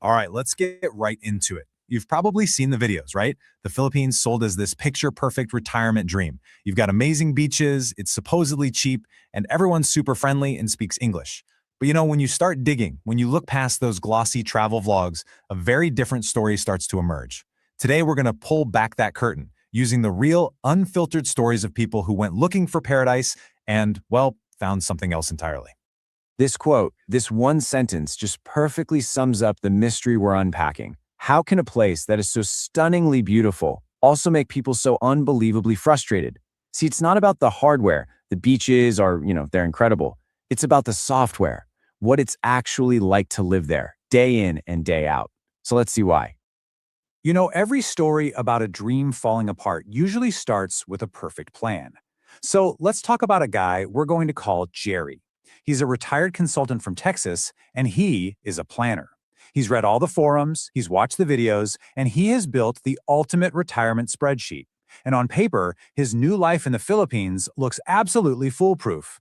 All right, let's get right into it. You've probably seen the videos, right? The Philippines sold as this picture-perfect retirement dream. You've got amazing beaches, it's supposedly cheap, and everyone's super friendly and speaks English. But when you start digging, when you look past those glossy travel vlogs, a very different story starts to emerge. Today, we're going to pull back that curtain, using the real, unfiltered stories of people who went looking for paradise and, well, found something else entirely. This quote, this one sentence just perfectly sums up the mystery we're unpacking. How can a place that is so stunningly beautiful also make people so unbelievably frustrated? See, it's not about the hardware. The beaches are, they're incredible. It's about the software, what it's actually like to live there, day in and day out. So let's see why. Every story about a dream falling apart usually starts with a perfect plan. So let's talk about a guy we're going to call Jerry. He's a retired consultant from Texas, and he is a planner. He's read all the forums, he's watched the videos, and he has built the ultimate retirement spreadsheet. And on paper, his new life in the Philippines looks absolutely foolproof.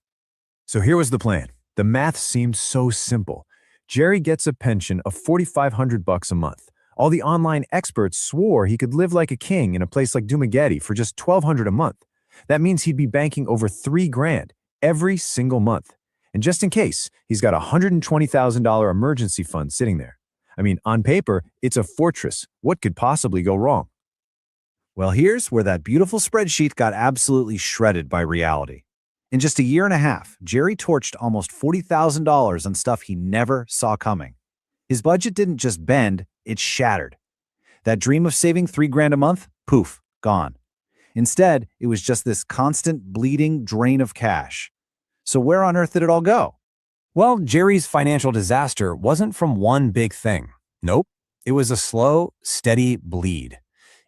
So here was the plan. The math seemed so simple. Jerry gets a pension of $4,500 a month. All the online experts swore he could live like a king in a place like Dumaguete for just $1,200 a month. That means he'd be banking over $3,000 every single month. And just in case, he's got a $120,000 emergency fund sitting there. I mean, on paper, it's a fortress. What could possibly go wrong? Well, here's where that beautiful spreadsheet got absolutely shredded by reality. In just a year and a half, Jerry torched almost $40,000 on stuff he never saw coming. His budget didn't just bend, it shattered. That dream of saving $3,000 a month, poof, gone. Instead, it was just this constant bleeding drain of cash. So where on earth did it all go? Well, Jerry's financial disaster wasn't from one big thing. Nope. It was a slow, steady bleed.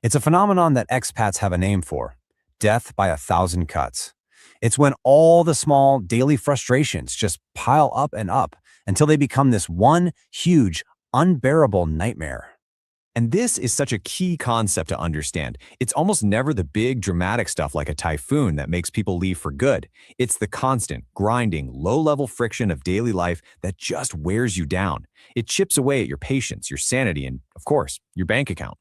It's a phenomenon that expats have a name for: death by 1,000 cuts. It's when all the small daily frustrations just pile up and up until they become this one huge, unbearable nightmare. And this is such a key concept to understand. It's almost never the big dramatic stuff like a typhoon that makes people leave for good. It's the constant, grinding, low-level friction of daily life that just wears you down. It chips away at your patience, your sanity, and, of course, your bank account.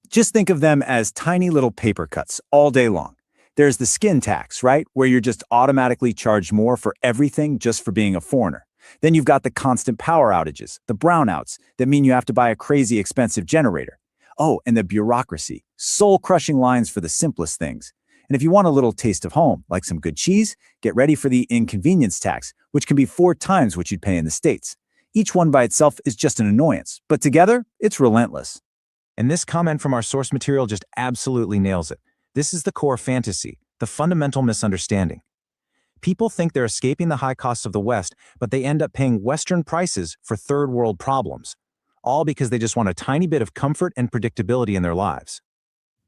Just think of them as tiny little paper cuts all day long. There's the skin tax, right? Where you're just automatically charged more for everything just for being a foreigner. Then you've got the constant power outages, the brownouts that mean you have to buy a crazy expensive generator. Oh, and the bureaucracy, soul-crushing lines for the simplest things. And if you want a little taste of home, like some good cheese, get ready for the inconvenience tax, which can be 4 times what you'd pay in the States. Each one by itself is just an annoyance, but together, it's relentless. And this comment from our source material just absolutely nails it. This is the core fantasy, the fundamental misunderstanding. People think they're escaping the high costs of the West, but they end up paying Western prices for third world problems, all because they just want a tiny bit of comfort and predictability in their lives.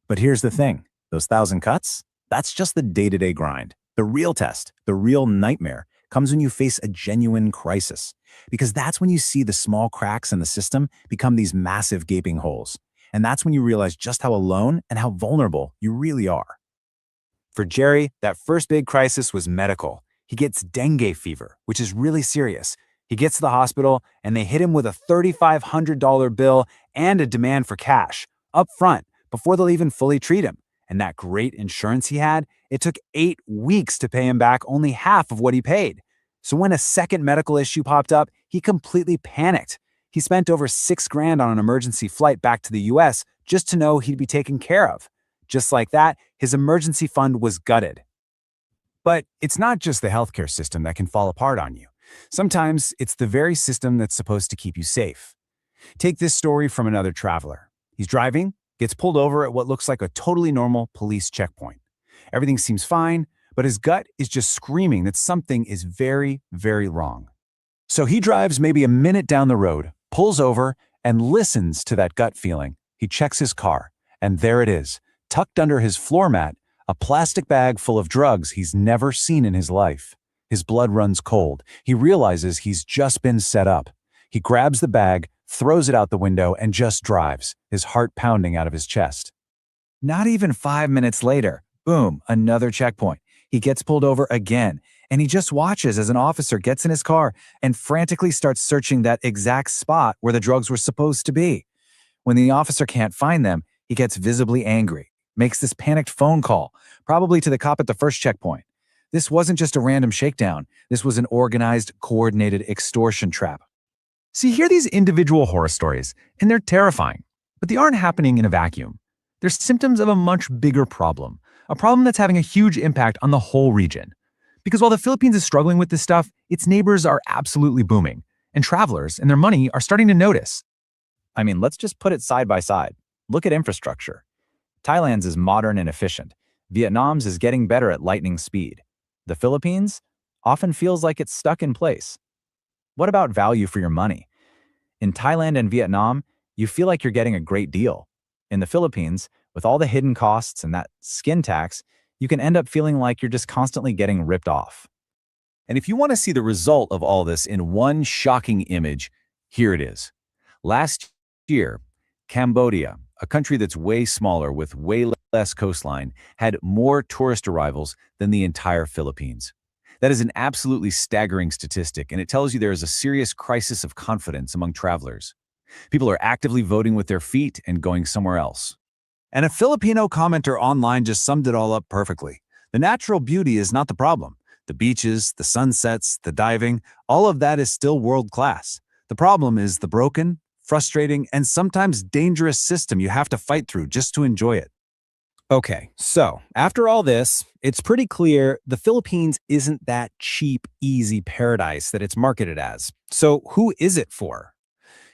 But here's the thing, those 1,000 cuts, that's just the day-to-day grind. The real test, the real nightmare, comes when you face a genuine crisis, because that's when you see the small cracks in the system become these massive gaping holes. And that's when you realize just how alone and how vulnerable you really are. For Jerry, that first big crisis was medical. He gets dengue fever, which is really serious. He gets to the hospital, and they hit him with a $3,500 bill and a demand for cash, up front, before they'll even fully treat him. And that great insurance he had, it took 8 weeks to pay him back only half of what he paid. So when a second medical issue popped up, he completely panicked. He spent over $6,000 on an emergency flight back to the US just to know he'd be taken care of. Just like that, his emergency fund was gutted. But it's not just the healthcare system that can fall apart on you. Sometimes it's the very system that's supposed to keep you safe. Take this story from another traveler. He's driving, gets pulled over at what looks like a totally normal police checkpoint. Everything seems fine, but his gut is just screaming that something is very, very wrong. So he drives maybe a minute down the road, pulls over, and listens to that gut feeling. He checks his car, and there it is, tucked under his floor mat, a plastic bag full of drugs he's never seen in his life. His blood runs cold. He realizes he's just been set up. He grabs the bag, throws it out the window, and just drives, his heart pounding out of his chest. Not even 5 minutes later, boom, another checkpoint. He gets pulled over again, and he just watches as an officer gets in his car and frantically starts searching that exact spot where the drugs were supposed to be. When the officer can't find them, he gets visibly angry, makes this panicked phone call, probably to the cop at the first checkpoint. This wasn't just a random shakedown. This was an organized, coordinated extortion trap. So you hear these individual horror stories, and they're terrifying, but they aren't happening in a vacuum. They're symptoms of a much bigger problem, a problem that's having a huge impact on the whole region. Because while the Philippines is struggling with this stuff, its neighbors are absolutely booming, and travelers and their money are starting to notice. I mean, let's just put it side by side. Look at infrastructure. Thailand's is modern and efficient. Vietnam's is getting better at lightning speed. The Philippines often feels like it's stuck in place. What about value for your money? In Thailand and Vietnam, you feel like you're getting a great deal. In the Philippines, with all the hidden costs and that skin tax, you can end up feeling like you're just constantly getting ripped off. And if you want to see the result of all this in one shocking image, here it is. Last year, Cambodia, a country that's way smaller with way less coastline, had more tourist arrivals than the entire Philippines. That is an absolutely staggering statistic, and it tells you there is a serious crisis of confidence among travelers. People are actively voting with their feet and going somewhere else. And a Filipino commenter online just summed it all up perfectly. The natural beauty is not the problem. The beaches, the sunsets, the diving, all of that is still world class. The problem is the broken, frustrating, and sometimes dangerous system you have to fight through just to enjoy it. Okay, so after all this, it's pretty clear the Philippines isn't that cheap, easy paradise that it's marketed as. So who is it for?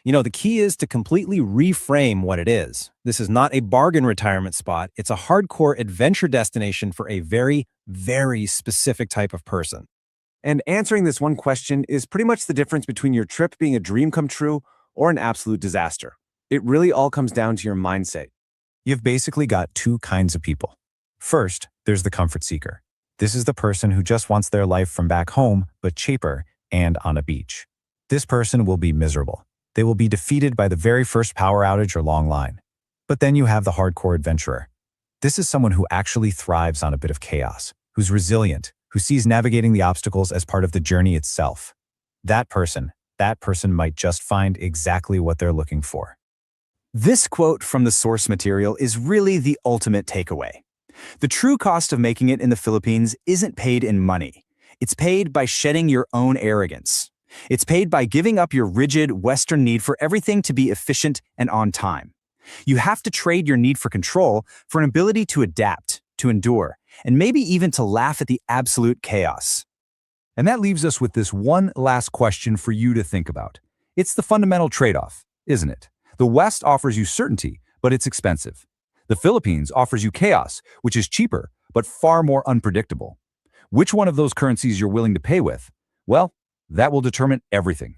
The key is to completely reframe what it is. This is not a bargain retirement spot. It's a hardcore adventure destination for a very, very specific type of person. And answering this one question is pretty much the difference between your trip being a dream come true or an absolute disaster. It really all comes down to your mindset. You've basically got two kinds of people. First, there's the comfort seeker. This is the person who just wants their life from back home, but cheaper and on a beach. This person will be miserable. They will be defeated by the very first power outage or long line. But then you have the hardcore adventurer. This is someone who actually thrives on a bit of chaos, who's resilient, who sees navigating the obstacles as part of the journey itself. That person might just find exactly what they're looking for. This quote from the source material is really the ultimate takeaway. The true cost of making it in the Philippines isn't paid in money. It's paid by shedding your own arrogance. It's paid by giving up your rigid Western need for everything to be efficient and on time. You have to trade your need for control for an ability to adapt, to endure, and maybe even to laugh at the absolute chaos. And that leaves us with this one last question for you to think about. It's the fundamental trade-off, isn't it? The West offers you certainty, but it's expensive. The Philippines offers you chaos, which is cheaper, but far more unpredictable. Which one of those currencies you're willing to pay with? Well, that will determine everything.